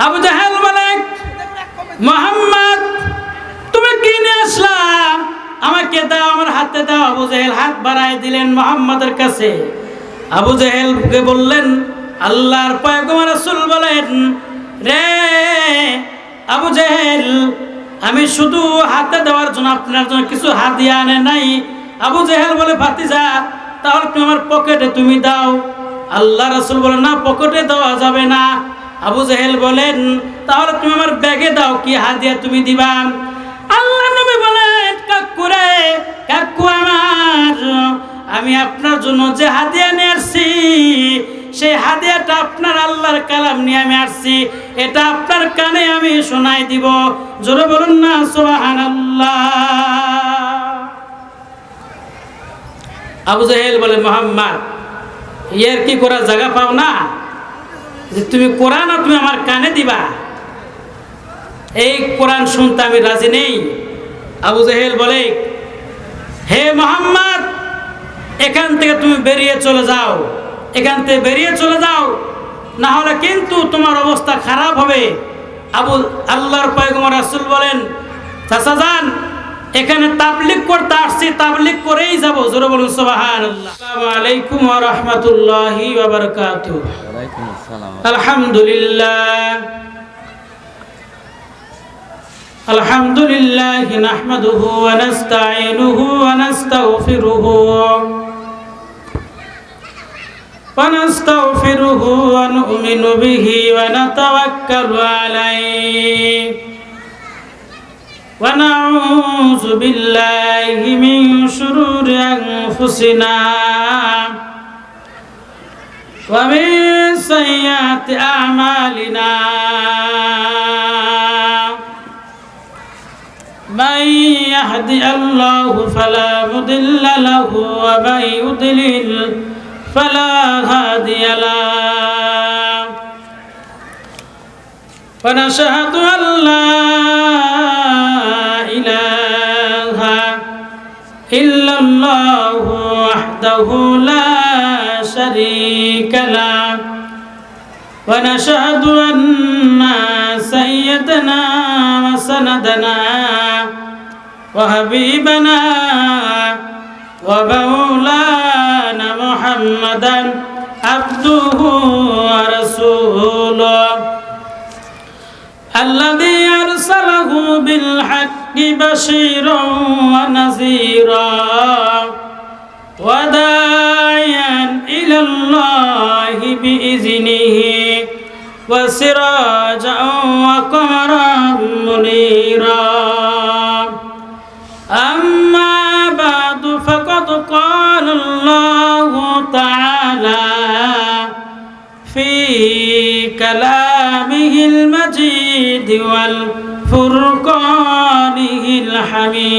আবু জাহেল বলে, মুহাম্মদ তুমি কি নিয়ে আসলা, আমাকে দাও, আমার হাতে দাও। আবু জাহেল হাত বাড়ায় দিলেন মুহাম্মাদের কাছে। আবু জাহেলকে বললেন, আল্লাহর পয়গম্বর রাসূল বলেন, রে আবু জাহেল, আমি শুধু হাতে দেওয়ার জন্য আপনার জন্য কিছু হাদিয়া আনে নাই। আবু জাহেল বলে, ভাতিজা তাহলে তুমি আমার পকেটে তুমি দাও। আল্লাহ রাসূল বলেন, না, পকেটে দেওয়া যাবে না। আবু জাহেল বলেন, তাহলে তুমি আমার ব্যাগে দাও, কি হাদিয়া তুমি দিবা? আল্লাহ নবী বলেন, কাকু রে, কাকু আমার, আমি আপনার জন্য যে হাদিয়া নিয়ে আসছি, সেই হাদিয়াটা আপনার আল্লাহর কালাম নিয়ে আমি আসছি, এটা আপনার কানে আমি শোনাই দিব। জোরে বলুন না সুবহানাল্লাহ। আবু জাহেল বলে, মুহাম্মদ এর কি করার জায়গা পাও না যে তুমি কোরআন তুমি আমার কানে দিবা? এই কোরআন শুনতে আমি রাজি নেই। আবু জাহেল বলে, হে মুহাম্মদ, এখান থেকে তুমি বেরিয়ে চলে যাও, এখান থেকে বেরিয়ে চলে যাও, না হলে কিন্তু তোমার অবস্থা খারাপ হবে। আল্লাহর পয়গম্বর রাসূল বলেন, চাচা যান, এখানে তাবলীগ করতে আসছি, তাবলীগ করেই যাব। জোরে বলুন সুবহানাল্লাহ। আসসালামু আলাইকুম ওয়া রাহমাতুল্লাহি ওয়া বারাকাতুহু। ওয়া আলাইকুম আসসালাম। আলহামদুলিল্লাহ আলহামদুলিল্লাহ নাহমাদুহু ওয়া নাস্তাঈনুহু ওয়া নাস্তাগফিরুহু ونستغفره ونؤمن به ونتوكل عليه ونعوذ بالله من شرور أنفسنا ومن سيئات أعمالنا من يهدي الله فلا مضل له ومن يضلل فلا هادي له ونشهد أن لا إله إلا الله وحده لا شريك له ونشهد أن سيدنا وسندنا وحبيبنا ومولانا محمدا عبده ورسوله الذي أرسله بالحق بشيرا ونذيرا وداعيا إلى الله بإذنه وسراجا وقمرا منيرا أما بعد فقد قال الله تعالى في كلامه المجيد والفرقانه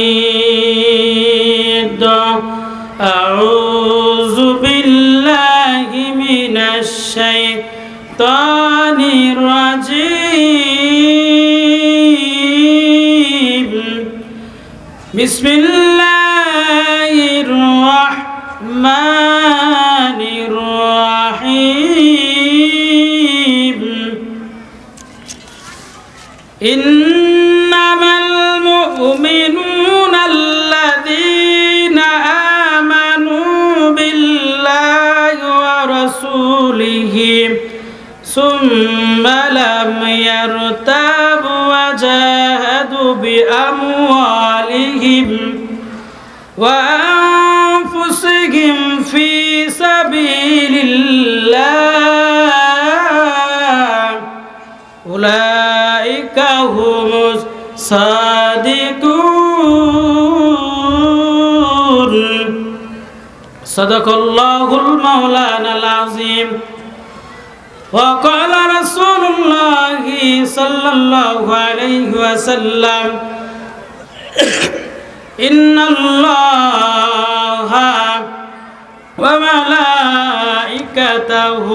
الحميد أعوذ بالله من الشيطان الرجيم بسم الله الرحمن الرحيم إنما المؤمنون الذين آمنوا بالله ورسوله ثم لم يرتابوا وجاهدوا بأموالهم وأنفسهم في سبيل الله أولئك هم الصادقون صدق الله المولانا العظيم وقال رسول الله صلى الله عليه وسلم إن الله وملائكته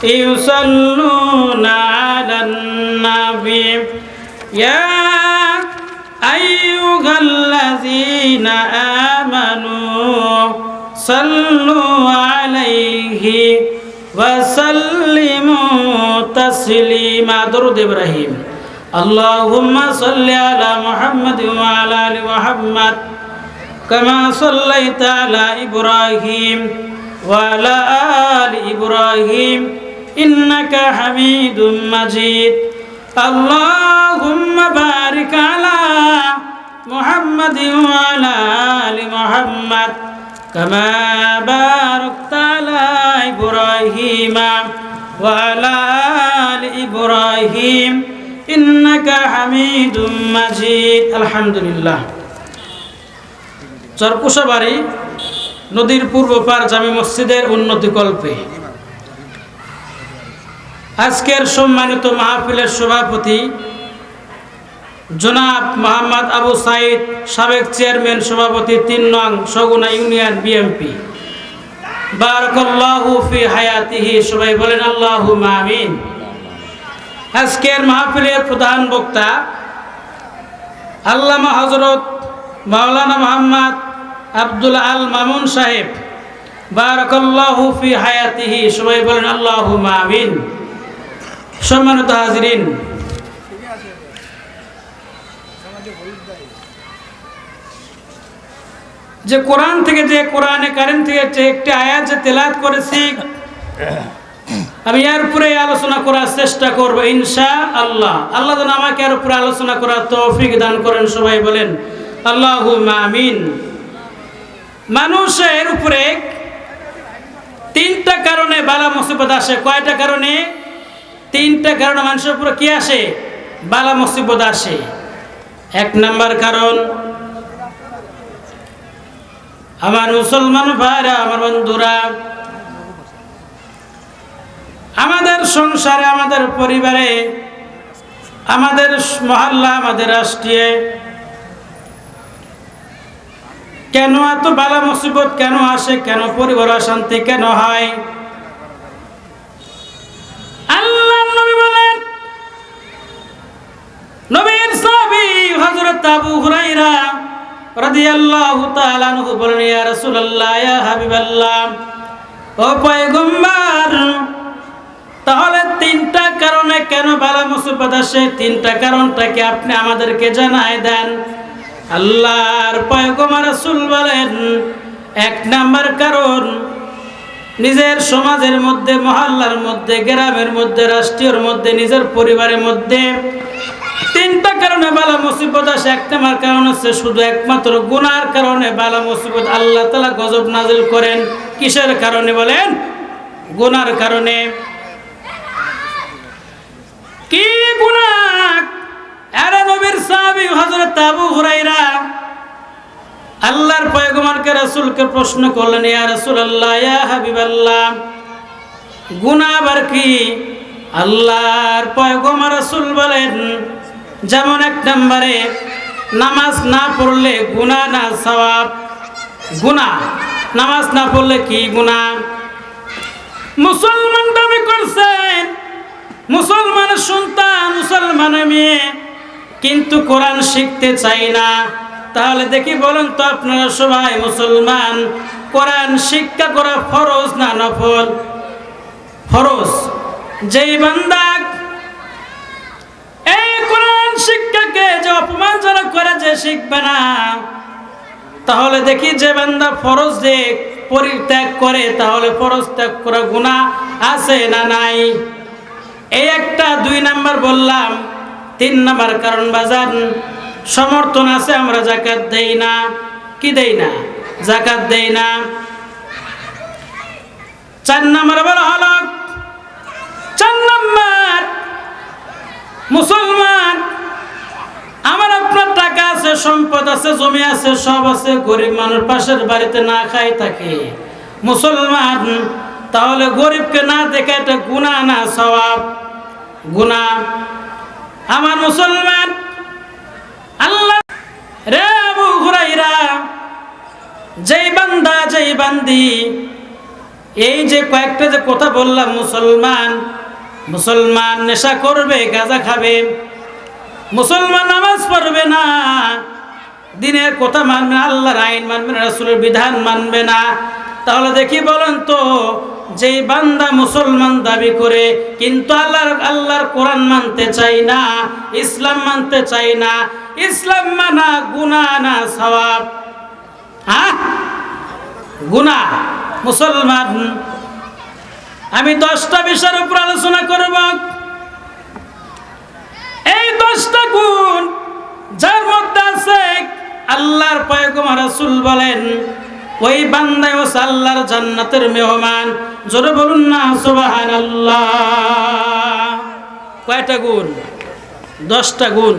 يصلون على النبي يا أيها الذين آمنوا صلوا عليه وسلموا تسليما درود إبراهيم اللهم صل على محمد وعلى آل محمد كما صليت على إبراهيم وعلى آل إبراهيم إنك حميد مجيد اللهم بارك على محمد وعلى آل محمد كما باركت على إبراهيم وعلى آل إبراهيم إنك حميد مجيد الحمد لله চরকুশাবাড়ি নদীর পূর্ব পার জামে মসজিদের উন্নতি কল্পে আজকের সম্মানিত মাহফিলের সভাপতি জনাব মোহাম্মদ আবু সাইদ সাবেক চেয়ারম্যান সভাপতি 3 নং সগুনা ইউনিয়ন বিএমপি বারাকাল্লাহু ফি হায়াতিহি সবাই বলেন আল্লাহুম্মা আমিন। আজকের মাহফিলের প্রধান বক্তা আল্লামা হযরত মাওলানা মুহাম্মদ আব্দুল আল মামুন সাহেব বারাকাল্লাহু ফি হায়াতিহি সবাই বলেন আল্লাহুম্মা আমিন। সম্মানিত হাজিরিন, যে কোরআন থেকে যে কোরআনে কারীম থেকে যে একটি আয়াত যে তেলাওয়াত করেছি আমি এর উপরে আলোচনা করার চেষ্টা করব ইনশাআল্লাহ। আল্লাহ যেন আমাকে এর উপরে আলোচনা করার তৌফিক দান করেন সবাই বলেন আল্লাহুম্মা আমিন। মানুষের উপরে 3টা কারণে বালা মুসিবত আসে। কয়টা কারণে? 3টা কারণে মানুষের উপরে কি আসে? বালা মুসিবত আসে। 1 নাম্বার কারণ, আমার মুসলমান ভাইরা, আমার বন্ধুরা, আমাদের সংসারে, আমাদের পরিবারে, আমাদের মহল্লা, আমাদের রাষ্ট্রে কেন এত বালা মুসিবত কেন আসে? কেন পরিবার অশান্তি কেন হয়? আল্লাহর নবী বলেন, নবীর সাহাবী হযরত আবু হুরায়রা রাদিয়াল্লাহু তাআলা আনহু বলেন, ইয়া রাসূলুল্লাহ, ইয়া হাবিবাল্লাহ, ও পয়গম্বর, তাহলে 3টা কারণে কেন বালা মুসিবত আসে? 3টা কারণটাকে আপনি আমাদেরকে জানায় দেন। আল্লাহর পয়গম্বর রাসূল বলেন, 1 নাম্বার কারণ, নিজের সমাজের মধ্যে, মহল্লার মধ্যে, গ্রামের মধ্যে, রাষ্ট্রের মধ্যে, নিজের পরিবারের মধ্যে 3টা কারণে বালা মুসিবত আসে। 1 নাম্বার কারণ হচ্ছে শুধু একমাত্র গুনার কারণে বালা মুসিবত আল্লাহ তাআলা গজব নাযিল করেন। কিসের কারণে বলেন? গুনার কারণে। কি গুনাহ? আরে নবীর সাহাবী হযরত আবু হুরায়রা আল্লাহর পয়গম্বরকে, রাসূলকে প্রশ্ন করলেন, ইয়া রাসূলুল্লাহ, ইয়া হাবিবাল্লাহ, গুনাহ আবার কি? আল্লাহর পয়গম্বর রাসূল বলেন, যেমন 1 নম্বরে নামাজ না পড়লে গুনাহ না সওয়াব। গুনাহ, নামাজ না পড়লে কি গুনাহ? মুসলমান দাবি করছেন, মুসলমানের সন্তান, মুসলমানের মেয়ে, কিন্তু কোরআন শিখতে চাই না। তাহলে দেখি বলেন তো আপনারা সবাই মুসলমান, কোরআন শিক্ষা করা ফরজ না নফল? ফরজ। যেই বান্দা এই কোরআন শিক্ষাকে যে অপমানজনক করে যে শিখবে না, তাহলে দেখি যে বান্দা ফরজ যে পরিত্যাগ করে, তাহলে ফরজ ত্যাগ করা গুনাহ আছে না নাই? এই একটা। 2 নাম্বার বললাম। 3 নাম্বার কারণ, বাজার সমর্থন আছে, আমরা যাকাত দেই না। কি দেই না? যাকাত দেই না। 4 নাম্বার বলা হলো, 4 নাম্বার, মুসলমান আমার আপনার টাকা আছে, সম্পদ আছে, জমি আছে, সব আছে, গরিব মানুষ পাশের বাড়িতে না খাই থাকে মুসলমান, তাহলে গরিবকে না দেখে এটা গুনাহ না সওয়াব? গুনাহ। আমার মুসলমান, আল্লাহ রে আবু হুরায়রা, যেই বান্দা, যেই বান্দি এই যে কয়েকটা যে কথা বললাম, মুসলমান নেশা করবে, গাঁজা খাবে, মুসলমান নামাজ পড়বে না, দিনের কথা মানবে না, আল্লাহর আইন মানবে না, রাসূলের বিধান মানবে না, তাহলে দেখি বলেন তো যেই বান্দা মুসলমান দাবি করে কিন্তু আল্লাহর কোরআন মানতে চাই না, ইসলাম মানতে চাই না। ইসলাম মানা গুনাহ না সওয়াব? গুনাহ। মুসলমান আমি 10টা বিষয়ের উপর আলোচনা করব। এই 10টা গুণ যার মধ্যে আছে, আল্লাহর পয়গম্বর রাসূল বলেন ওই বান্দায় ও আল্লাহর জান্নাতের মেহমান। জোরে বলুন না সুবহানাল্লাহ। কয়টা গুণ? 10টা গুণ।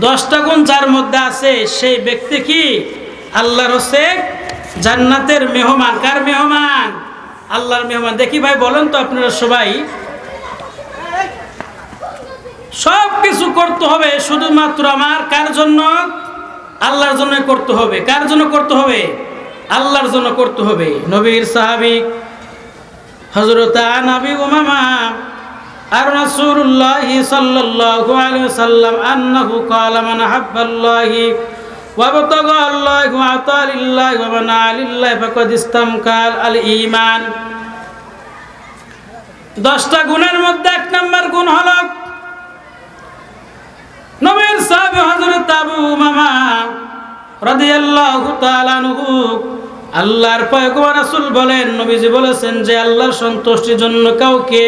10টা গুণ যার মধ্যে আছে সেই ব্যক্তি কি আল্লাহর হচ্ছে জান্নাতের মেহমান। কার মেহমান? আল্লাহর মেহমান। দেখি ভাই বলেন তো আপনারা সবাই, সব কিছু করতে হবে শুধুমাত্র আমার কার জন্য? আল্লাহর জন্য করতে হবে। কার জন্য করতে হবে? আল্লাহর জন্য করতে হবে। নবীর সাহাবী হযরত নবী উমামা আর রাসূলুল্লাহ সাল্লাল্লাহু আলাইহি ওয়াসাল্লাম আন্নাহু ক্বালা মান হাব্বাল্লাহি ওয়া বাতাগাল্লাহি ওয়া আতালিল্লাহি ওয়া মানা লিল্লাহি ফাকাদ ইসতামকাল আল ঈমান। 10টা গুণের মধ্যে 1 নাম্বার গুণ হলো নবীর সাহাবী হযরত আবু উমামা রাদিয়াল্লাহু তাআলা আনহু, আল্লাহর পয়গম্বর রাসূল বলেন, নবীজি বলেছেন যে আল্লাহর সন্তুষ্টির জন্য কাউকে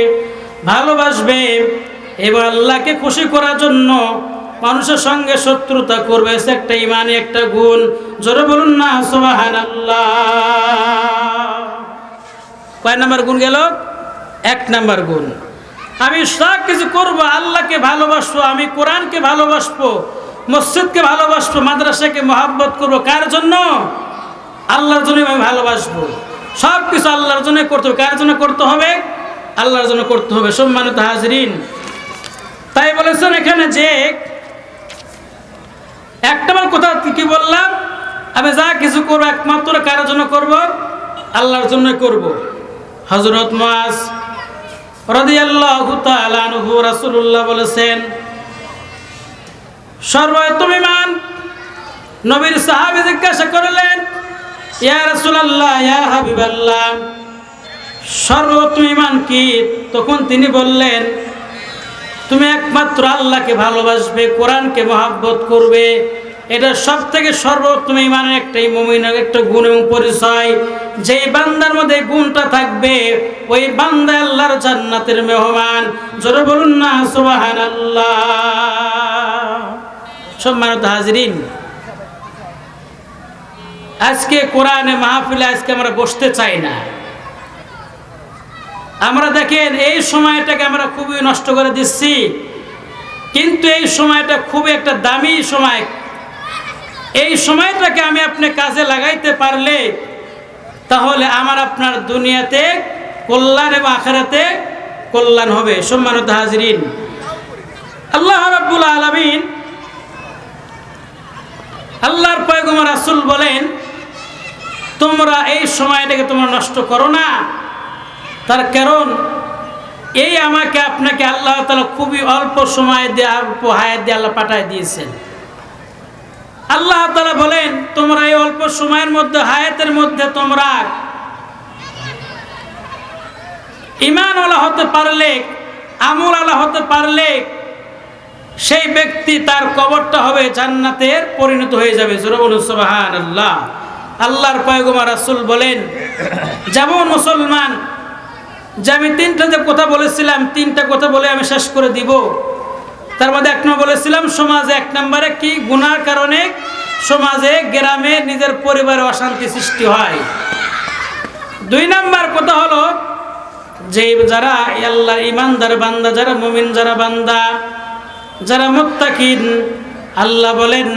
ভালোবাসবে এবং আল্লাহকে খুশি করার জন্য মানুষের সঙ্গে শত্রুতা করবে, সে একটা ঈমানের একটা গুণ। জোরে বলুন না সুবহানাল্লাহ। কয় নাম্বার গুণ গেল? 1 নাম্বার গুণ। আমি সব কিছু করব, আল্লাহকে ভালোবাসবো, আমি কোরআনকে ভালোবাসবো, মসজিদকে ভালোবাসবো, মাদ্রাসাকে মহব্বত করব। কার জন্য? আল্লাহর জন্য আমি ভালোবাসবো। সব কিছু আল্লাহর জন্য করতে হবে। কার জন্য করতে হবে? আল্লাহর জন্য করতে হবে। সম্মানিত হাজরিন, তাই বলেছেন এখানে যে 1 নম্বর কথা কি বললাম? আমি যা কিছু করবো একমাত্র কার জন্য করব? আল্লাহর জন্য করব। হযরত মুআজ রাদিয়াল্লাহু তাআলা আনহু রাসূলুল্লাহ বলেছেন সর্বোত্তম ঈমান। নবীর সাহাবী জিজ্ঞাসা করলেন, ইয়া রাসূলুল্লাহ, ইয়া হাবিবাল্লাহ, সর্বোত্তম ঈমান কি? তখন তিনি বললেন, তুমি একমাত্র আল্লাহকে ভালোবাসবে, কোরআনকে মহব্বত করবে। এটা সবথেকে সর্বোত্তম ঈমানের একটাই মুমিনের একটা গুণ এবং পরিচয়। যেই বান্দার মধ্যে গুণটা থাকবে ওই বান্দা আল্লাহর জান্নাতের মেহমান। জোরে বলুন না সুবহানাল্লাহ। সম্মানিত হাজরিন, আজকে কোরআনে মাহফিলে আজকে আমরা বসতে চাই না। আমরা দেখেন এই সময়টাকে আমরা খুবই নষ্ট করে দিচ্ছি, কিন্তু এই সময়টা খুবই একটা দামি সময়। এই সময়টাকে আমি আপনি কাজে লাগাইতে পারলে তাহলে আমার আপনার দুনিয়াতে কল্যাণ এবং আখিরাতে কল্যাণ হবে। সম্মানিত হাজরিন, আল্লাহ রাব্বুল আলামিন, আল্লাহর পয়গম্বর রাসূল বলেন, তোমরা এই সময়টাকে তোমরা নষ্ট করো না। তার কারণ এই আমাকে আপনাকে আল্লাহ তাআলা খুবই অল্প সময় দিয়ে অল্প হায়াত দিয়ে আল্লাহ পাঠায় দিয়েছেন। আল্লাহ তাআলা বলেন, তোমরা এই অল্প সময়ের মধ্যে হায়াতের মধ্যে তোমরা ঈমানওয়ালা হতে পারলে, আমলওয়ালা হতে পারলে সেই ব্যক্তি তার কবরটা হবে জান্নাতের পরিণত হয়ে যাবে। জোরে বলুন সুবহানাল্লাহ। আল্লাহর পয়গম্বর রাসূল বলেন, যেমন মুসলমান, যে আমি 3টা যে কথা বলেছিলাম 3টা কথা বলে আমি শেষ করে দিব। তার মধ্যে 1 নম্বর বলেছিলাম সমাজে 1 নম্বরে কি গুনার কারণে সমাজে গ্রামে নিজের পরিবারে অশান্তি সৃষ্টি হয়। 2 নম্বর কথা হলো যে যারা আল্লাহর ঈমানদার বান্দা, যারা মুমিন, যারা বান্দা, যারা মুত্তাকিন, আল্লাহ বলেন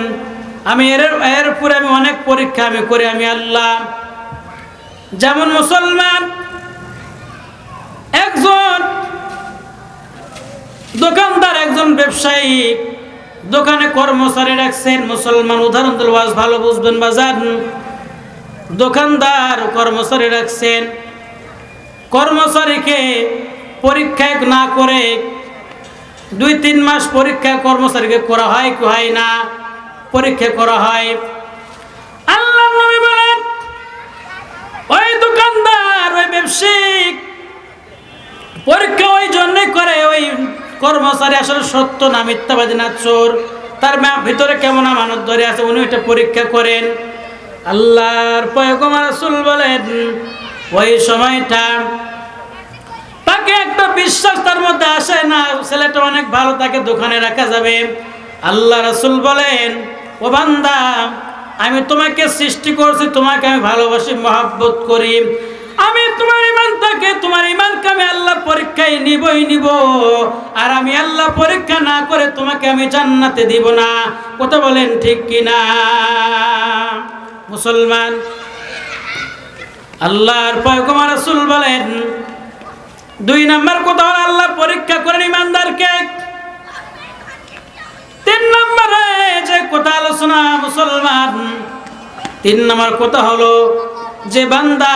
আমি এর উপরে আমি অনেক পরীক্ষা আমি করি আমি আল্লাহ। যেমন মুসলমান একজন দোকানদার, একজন ব্যবসায়ী দোকানে কর্মচারী রাখছেন। মুসলমান উদাহরণ দিল, ওয়াজ ভালো বুঝবেন বাজার। দোকানদার কর্মচারী রাখছেন, কর্মচারীকে পরীক্ষা না করে 2-3 মাস পরীক্ষা কর্মচারীকে করা হয় কি হয় না? পরীক্ষা করা হয়। আল্লাহর নবী বলেন, ওই দোকানদার, ওই ব্যবসায়িক পরীক্ষা ওই জন্যই করে, ওই কর্মচারী আসলে সত্য না মিথ্যাবাদী না চোর, তার ভিতরে কেমন আমানত ধরে আছে উনি এটা পরীক্ষা করেন। আল্লাহর পয়গম্বর রাসূল বলেন ওই সময়টা তাকে একটা বিশ্বাস তার মধ্যে আসে না, ছেলেটা অনেক ভালো, তাকে দোকানে রাখা যাবে। আল্লাহ রাসূল বলেন ও বান্দা, আমি তোমাকে সৃষ্টি করছি, তোমাকে আমি ভালোবাসি, মহব্বত করি, আমি তোমার ইমানটাকে, তোমার ইমানকে আমি আল্লাহ পরীক্ষায় নিবই নিব, আর আমি আল্লাহ পরীক্ষা না করে তোমাকে আমি জান্নাতে দিব না। কথা বলেন ঠিক কিনা মুসলমান? আল্লাহর পয়গম্বর রাসূল বলেন 2 নাম্বার কথা হলো আল্লাহ পরীক্ষা করেন ইমানদারকে। 3 নম্বরে যে কথা আলোচনা মুসলমান, 3 নম্বর কথা হলো যে বান্দা,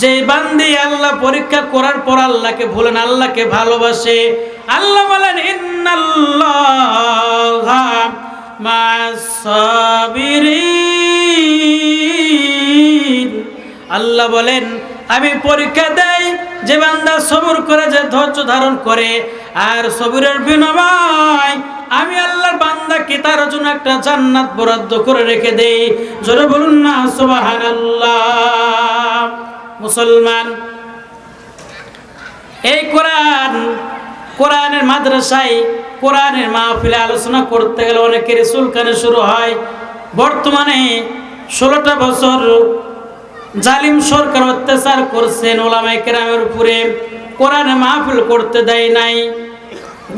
যে বান্দি আল্লাহ পরীক্ষা করার পর আল্লাহকে ভুলেন, আল্লাহকে ভালোবাসে। আল্লাহ বলেন ইন্নাল্লাহা মা'আস সাবিরিন। আল্লাহ বলেন আমি পরীক্ষা দেই যে বান্দা সবর করে, যে ধৈর্য ধারণ করে, আর সবরের বিনিময় আমি আল্লাহর বান্দাকে তার জন্য একটা জান্নাত বরাদ্দ করে রেখে দেই। জোরে বলুন না সুবহানাল্লাহ। মুসলমান, এই কোরআনের মাদ্রাসায়, কোরআনের মাহফিলে আলোচনা করতে গেলে অনেকের চুলকানি শুরু হয়। বর্তমানে 16টা বছর জালিম সরকার অত্যাচার করছেন ওলামায়ে কেরামের উপরে, কোরআনে মাহফিল করতে দেয় নাই।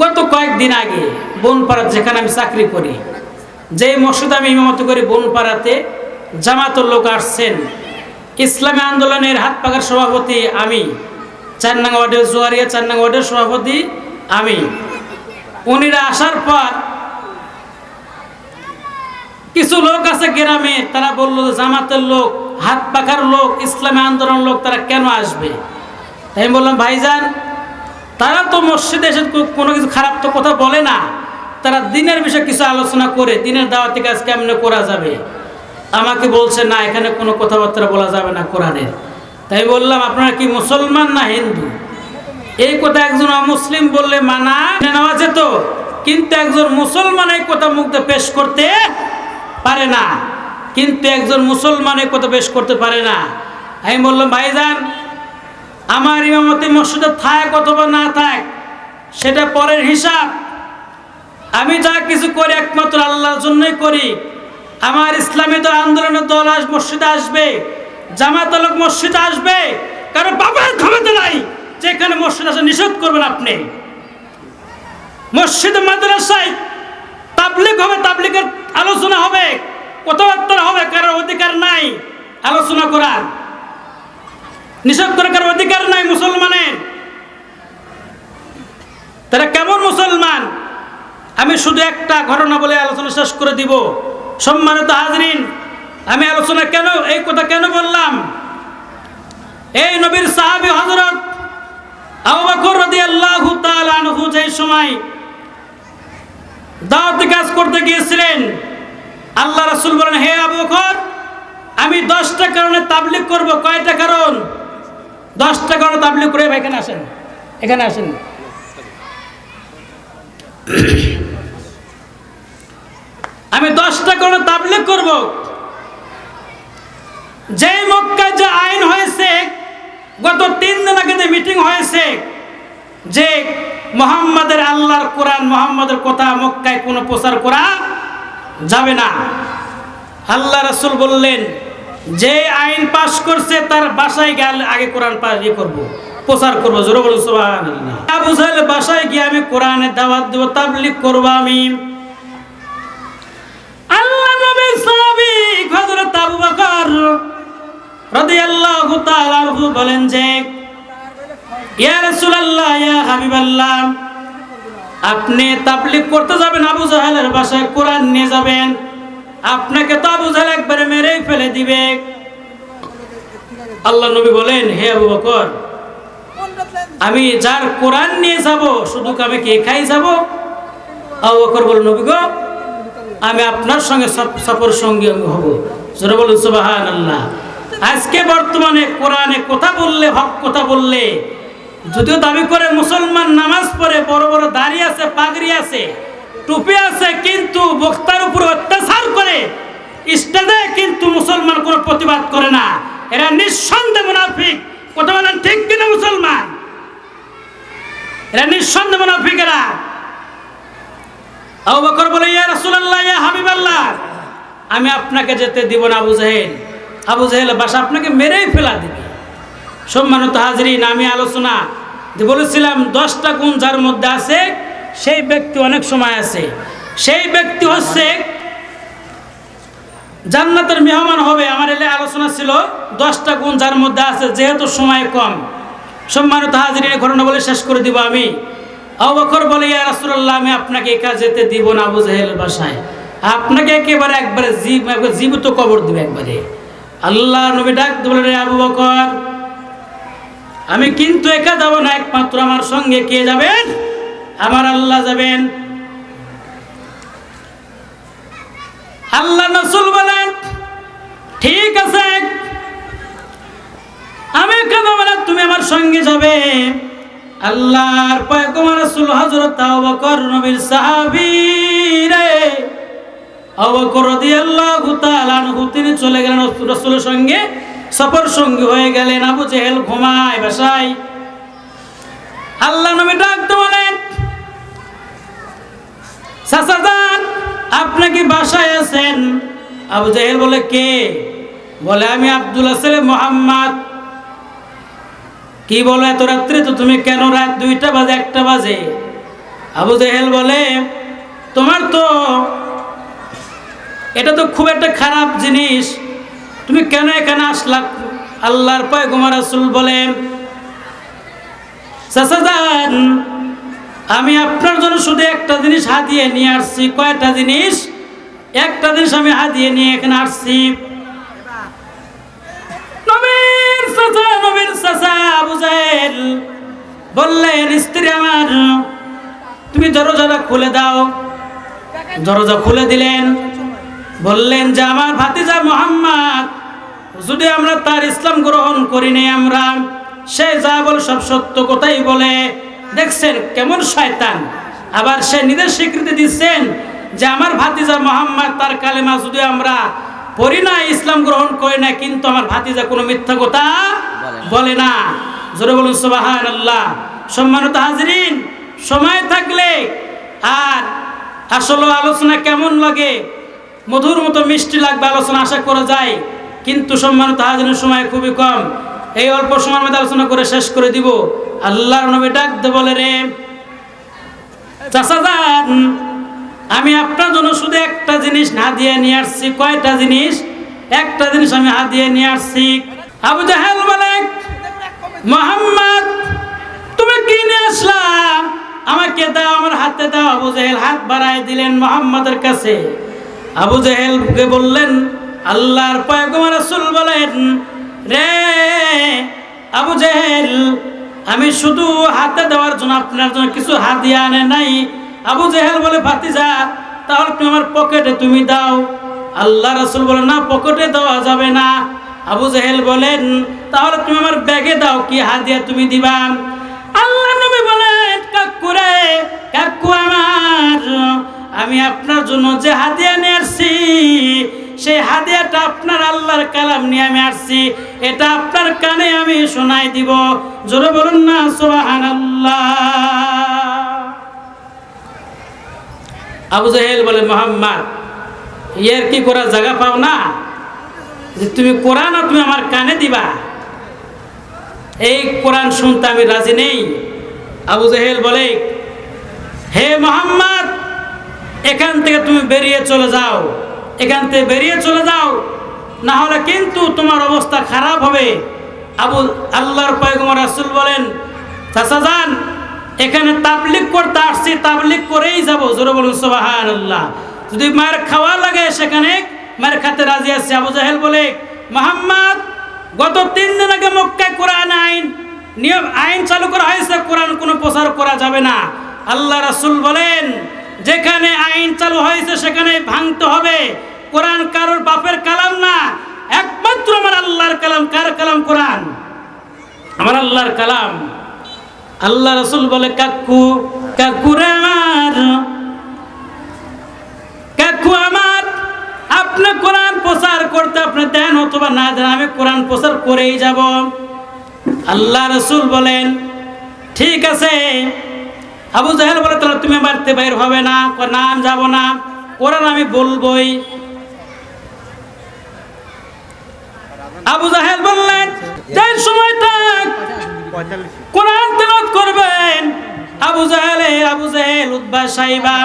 গত কয়েকদিন আগে বনপাড়া, যেখানে আমি চাকরি করি, যে মসজিদে আমি ইমামতি করি, বনপাড়াতে জামাতের লোক আসছেন। ইসলামী আন্দোলনের হাত পাখার সভাপতি আমি, 4 নং ওয়ার্ডের জোয়ারিয়া 4 নং ওয়ার্ডের সভাপতি আমি। উনিরা আসার পর কিছু লোক আছে গ্রামে, তারা বললো জামাতের লোক, হাত পাখার লোক, ইসলামী আন্দোলন লোক, তারা কেন আসবে? তাই আমি বললাম ভাইজান, তারা তো মসজিদে এসে কোনো কিছু খারাপ তো কথা বলে না, তারা দিনের বিষয়ে কিছু আলোচনা করে, দিনের দাওয়াতি কাজ কেমনে করা যাবে। আমাকে বলছে না, এখানে কোনো কথাবার্তা বলা যাবে না কোরআনের। তাই বললাম আপনারা কি মুসলমান না হিন্দু? এই কথা একজন অমুসলিম বললে মানা নেওয়া যেত, কিন্তু একজন মুসলমান এই কথা মুখে পেশ করতে পারে না, কিন্তু একজন মুসলমান এই কথা পেশ করতে পারে না। আমি বললাম ভাইজান, আমার ইমামতি মসজিদে থাক অথবা না থাক সেটা পরের হিসাব, আমি যা কিছু করি একমাত্র আল্লাহর জন্যই করি। আমার ইসলামী দল, আন্দোলনের দল মসজিদে আসবে, জামাত লোক মসজিদে আসবে, কারণ বাবার ক্ষমতা নাই যেখানে মসজিদ আসা নিষেধ করবেন আপনি। মসজিদে মাদ্রাসায় তাবলীগ হবে, তাবলীগের আলোচনা হবে, কথাবার্তা হবে, কারোর অধিকার নাই আলোচনা করার, নিষেধ করে কারোর অধিকার নাই মুসলমানের। তারা কেমন মুসলমান? আমি শুধু একটা ঘটনা বলে আলোচনা শেষ করে দিব। সম্মানিত হাজরিন, আমি আলোচনা কেন, এই কথা কেন বললাম? এই নবীর সাহাবী হযরত আবু বকর রাদিয়াল্লাহু তাআলা আনহু যে সময় দাওয়াতি কাজ করতে গিয়েছিলেন, আল্লাহ রাসূল বলেন হে আবু বকর, আমি 10টা কারণে তাবলীগ করব। কয়টা কারণ? 10টা কারণে তাবলীগ করে। ভাই এখানে আসেন, এখানে আসেন। আমি 10টা কারণে তাবলীগ করব। যে মক্কায় যে আইন হয়েছে, গত 3 দিন আগে যে মিটিং হয়েছে, যে মুহাম্মাদের আল্লাহর কোরআন, মুহাম্মাদের কথা মক্কায় কোনো প্রচার করা যাবে না। আল্লাহ রাসূল বললেন যে আইন পাশ করছে তার বাসায় গেলে আগে কোরআন করব, প্রচার করব। জোরে বলুন সুবহানাল্লাহ। আবু জাহেল বাসায় গিয়ে আমি কোরআনের দাওয়াত দেব, তাবলীগ করব আমি। আল্লাহ নবীর সাহাবী হযরত আবু বকর রাদিয়াল্লাহু তাআলা আনহু বলেন যে ইয়া রাসূলুল্লাহ, ইয়া হাবিবাল্লাহ, আপনি তাবলীগ করতে যাবেন আবু জাহেলের বাসায়, কোরআন নিয়ে যাবেন, আপনাকে তো আবু জাহেল একবারে মেরেই ফেলে দিবে। আল্লাহ নবী বলেন হে আবু বকর, আমি যার কোরআন নিয়ে যাব শুধু আমি কি একাই যাব? আবু বকর বলেন নবী গো, আমি আপনার সঙ্গে সফর সঙ্গী হব। জোরে বলুন সুবহানাল্লাহ। আজকে বর্তমানে কোরআনে কথা বললে, হক কথা বললে যদিও দাবি করে মুসলমান, নামাজ পড়ে, বড় বড় দাড়ি আছে, পাগড়ি আছে, টুপি আছে, কিন্তু বক্তার উপর অত্যাচার করে স্টেজে কিন্তু মুসলমান কোনো প্রতিবাদ করে না। এরা নিঃসন্দেহ মুনাফিক। কথা বলেন ঠিক কিনা মুসলমান? এরা নিঃসন্দেহ মুনাফিক। এরা আবু বকর বলে, ইয়া রাসূলুল্লাহ, ইয়া হাবিবাল্লাহ, আমি আপনাকে যেতে দিব না আবু জাহেল। আবু জাহেল বাসা আপনাকে মেরেই ফেলা দিবে। সম্মানিত হাজরিন, আমি আলোচনা বলেছিলাম 10টা গুণ যার মধ্যে আছে সেই ব্যক্তি অনেক সময় আছে। সেই ব্যক্তি হচ্ছে জান্নাতের মেহমান হবে। আমার এলে আলোচনা ছিল 10টা গুণ যার মধ্যে আছে, যেহেতু সময় কম। সম্মানিত হাজরিন, ঘটনা বলে শেষ করে দিব আমি। আবু বকর বলে, ইয়া রাসূলুল্লাহ, আমি আপনাকে একা যেতে দিব না আবু জাহেলের বাসায়। আপনাকে একবারে জীবিত কবর দিবে একবারে। আল্লাহ নবী ডাক বলে, রে আবু বকর, আমি কিন্তু একা যাব না, একমাত্র আমার সঙ্গে কে যাবেন? আমার আল্লাহ যাবেন। আল্লাহ রাসূল বলেন, ঠিক আছে, আমি একা যাব না, তুমি আমার সঙ্গে যাবে। আল্লাহর পয়গম্বর রাসূল হযরত আবু বকর, নবীর সাহাবী রে আবু বকর রাদিয়াল্লাহু তাআলা আনহু, তিনি চলে গেলেন রাসূলের সঙ্গে, সফর সঙ্গী হয়ে গেলেন। আবু জেহেল ঘুমায় বাসায়। আল্লাহ নবী ডাকতে বলেন, চাচা যান, আপনি কি বাসায় আছেন? আবু জেহেল বলে, কে? বলে, আমি আব্দুল্লাহ ছেলে মুহাম্মদ। কি বলো, এত রাত্রে তো তুমি কেন? রাত 2টা বাজে, 1টা বাজে। আবু জেহেল বলে, তোমার তো এটা তো খুব একটা খারাপ জিনিস, তুমি কেন এখানে আসলা? আল্লাহর পয়গম্বর রাসূল বলেন, চাচা যান, আমি আপনার জন্য শুধু একটা জিনিস হাদিয়ে নিয়ে আসছি। কয়টা জিনিস? একটা জিনিস আমি হাদিয়ে নিয়ে এখানে আসছি। নবীর চাচা আবু জাহেল বললেন, স্ত্রী আমার, তুমি দরজাটা খুলে দাও। দরজা খুলে দিলেন। বললেন যে, আমার ভাতিজা মুহাম্মদ, যদি আমরা তার ইসলাম গ্রহণ করি নাই, আমরা সে যা বলে সব সত্য কথাই বলে। দেখছেন কেমন শয়তান! আবার সে নিজের স্বীকৃতি দিচ্ছেন যে আমার ভাতিজা মুহাম্মদ, তার কালেমা যদি আমরা পড়ি না, ইসলাম গ্রহণ করি না, কিন্তু আমার ভাতিজা কোনো মিথ্যা কথা বলে না। জোরে বলুন সুবহানাল্লাহ। সম্মানিত হাজরিন, সময় থাকলে আর আসলে আলোচনা কেমন লাগে, মধুর মতো মিষ্টি লাগবে, আলোচনা আশা করা যায়, কিন্তু সম্মানিত হাজরিনের সময় খুবই কম। এই অল্প সময়ের মধ্যে আলোচনা করে শেষ করে দিব। আল্লাহর নবী ডাক দে বলে, রে চাচা যান, আমি আপনার জন্য শুধু একটা জিনিস হাদিয়া নিয়ে আসছি। কয়টা জিনিস? একটা জিনিস আমি হাদিয়া নিয়ে আসছি। আবু জাহেল বলে, মুহাম্মদ, তুমি কি নিয়ে আসলা? আমাকে দাও, আমার হাতে দাও। আবু জাহেল হাত বাড়ায় দিলেন মুহাম্মদের কাছে। আবু জাহেলকে বললেন, আল্লাহর পয়গম্বর রাসূল বলেন, রে আবু জাহেল, আমি শুধু হাতে দেওয়ার জন্য আপনার জন্য কিছু হাদিয়া আনে নাই। আবু জাহেল বলে, ভাতিজা, তাহলে তুমি আমার পকেটে তুমি দাও। আল্লাহ রাসূল বলেন, না, পকেটে দেওয়া যাবে না। আবু জাহেল বলেন, তাহলে তুমি আমার ব্যাগে দাও, কি হাদিয়া তুমি দিবা? আল্লাহ নবী বলেন, কাকু রে, কাকু আমার, আমি আপনার জন্য যে হাদিয়া নিয়ে আসছি, সেই হাদিয়াটা আপনার আল্লাহর কালাম নিয়ে আমি আসছি। এটা আপনার কানে আমি শোনাই দিব। জোরে বলুন না সুবহানাল্লাহ। আবু জাহেল বলে, মুহাম্মদ, এর কি করার জায়গা পাও না যে তুমি কোরআন তুমি আমার কানে দিবা? এই কোরআন শুনতে আমি রাজি নেই। আবু জাহেল বলে, হে মুহাম্মদ, এখান থেকে তুমি বেরিয়ে চলে যাও, এখান থেকে বেরিয়ে চলে যাও, না হলে কিন্তু তোমার অবস্থা খারাপ হবে। আল্লাহর পয়গম্বর রাসূল বলেন, চাচা যান, এখানে তাবলীগ করতে আসছি, তাবলীগ করেই যাব। জোরে বলুন সুবহানাল্লাহ। যদি মার খাওয়া লাগে সেখানে মার খাতে রাজি আছে। আবু জাহেল বলে, মুহাম্মদ, গত 3 দিন আগে মক্কায় কোরআন আইন চালু করা হয়েছে, কোরআন কোনো প্রচার করা যাবে না। আল্লাহ রাসূল বলেন, যেখানে আইন চালু হয়েছে সেখানে ভাঙতে হবে। কোরআন কারোর বাপের কালাম না, একমাত্র আমার আল্লাহর কালাম। কার কালাম? কোরআন, আমার আল্লাহর কালাম। আল্লাহ রাসূল বলে কাকু কাকুরে আমার, কাকু আমার, আপনি কোরআন প্রচার করতে আপনি দেন অথবা না দেন, আমি কোরআন প্রচার করেই যাব। আল্লাহ রাসূল বলেন ঠিক আছে। আবু জাহেল বলে তাহলে তুমি বাড়তে বাইর হবে না? না আমি যাব না, কোরআন আমি বলবই। আবু জাহেল বললেন যে সময় থাক কোরআন তেলাওয়াত করবেন। আবু জাহেল উতবা সাইবা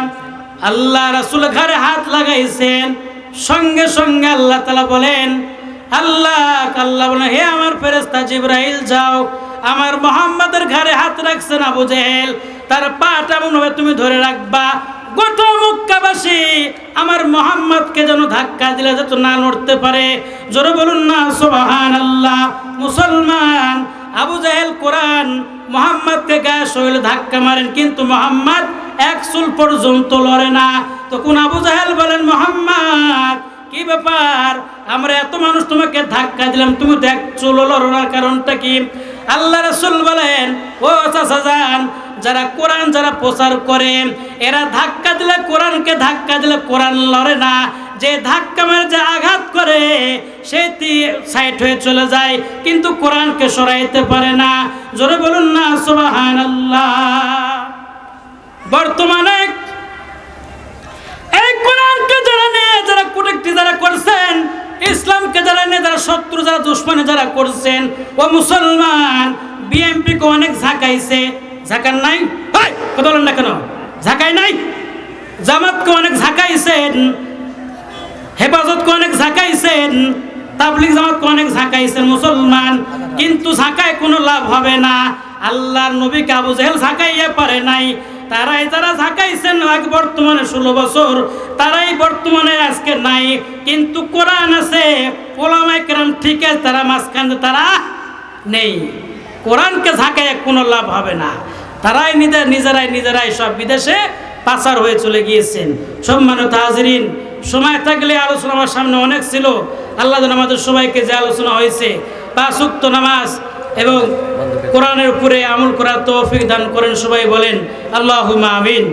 আল্লাহ রাসূল ঘরে হাত লাগাইছেন, সঙ্গে সঙ্গে আল্লাহ তাআলা বলেন আল্লাহ বলেন হে আমার ফেরেশতা জিবরাইল যাও, আমার মুহাম্মাদের ঘরে হাত রাখছেন আবু জাহেল, তার পাটা মনে তুমি ধরে রাখবা। গোটা মক্কাবাসী আমার মুহাম্মদকে যেন ধাক্কা দিলে যাতে না নড়তে পারে। জোরে বলুন না সুবহানাল্লাহ। মুসলমান আবু জাহেল কোরআন মুহাম্মদকে গায়ে শরীরে ধাক্কা মারেন, কিন্তু মুহাম্মদ এক চুল পর্যন্ত লড়ে না। তখন আবু জাহেল বলেন মুহাম্মদ কি ব্যাপার, আমরা এত মানুষ তোমাকে ধাক্কা দিলাম, তুমি তো এক চুল লড়ার কারণটা কি? আল্লাহ রাসূল বলেন ও চাচা যান, যারা কোরআন যারা প্রচার করে এরা ধাক্কা দিলে কোরআনকে ধাক্কা দিলে কোরআন লড়ে না, যে ধাক্কা মারে যে আঘাত করে সে সাইড হয়ে চলে যায়, কিন্তু কোরআনকে সরাইতে পারে না। জোরে বলুন না সুবহানাল্লাহ। বর্তমানে এই কোরআনকে যারা নিয়ে যারা কুটুক্তি যারা করছেন, ইসলামকে যারা নিয়ে যারা শত্রু যারা দুশমনী যারা করছেন, ও মুসলমান বিএনপি কে অনেক ঝাঁকাইছে, ঝাঁকান নাই? কথা বলেন না কেন? ঝাঁকাই নাই? জামাতকে অনেক ঝাঁকাইছেন, হেফাজতকে অনেক ঝাঁকাইছেন, তাবলিগ জামাতকে অনেক ঝাঁকাইছেন মুসলমান, কিন্তু ঝাঁকায় কোনো লাভ হবে না। আল্লাহর নবীকে আবু জাহেল ঝাঁকাইয়া পারে নাই। তারাই যারা ঝাঁকাইছেন আগে বর্তমানে 16 বছর, তারাই বর্তমানে আজকে নাই, কিন্তু কোরআন আছে, ওলামায়ে কেরাম ঠিক আছে, তারা মাঝখানে তারা নেই। কোরআনকে ঝাঁকাইয়া কোনো লাভ হবে না। তারাই নিজেরাই সব বিদেশে পাচার হয়ে চলে গিয়েছেন। সম্মানিত হাজিরিন, সময় থাকলে আলোচনা আমার সামনে অনেক ছিল। আল্লাহ যেন আমাদের সবাইকে যে আলোচনা হয়েছে 5 ওয়াক্ত নামাজ এবং কোরআনের উপরে আমল করার তৌফিক দান করেন। সবাই বলেন আল্লাহুম্মা আমিন।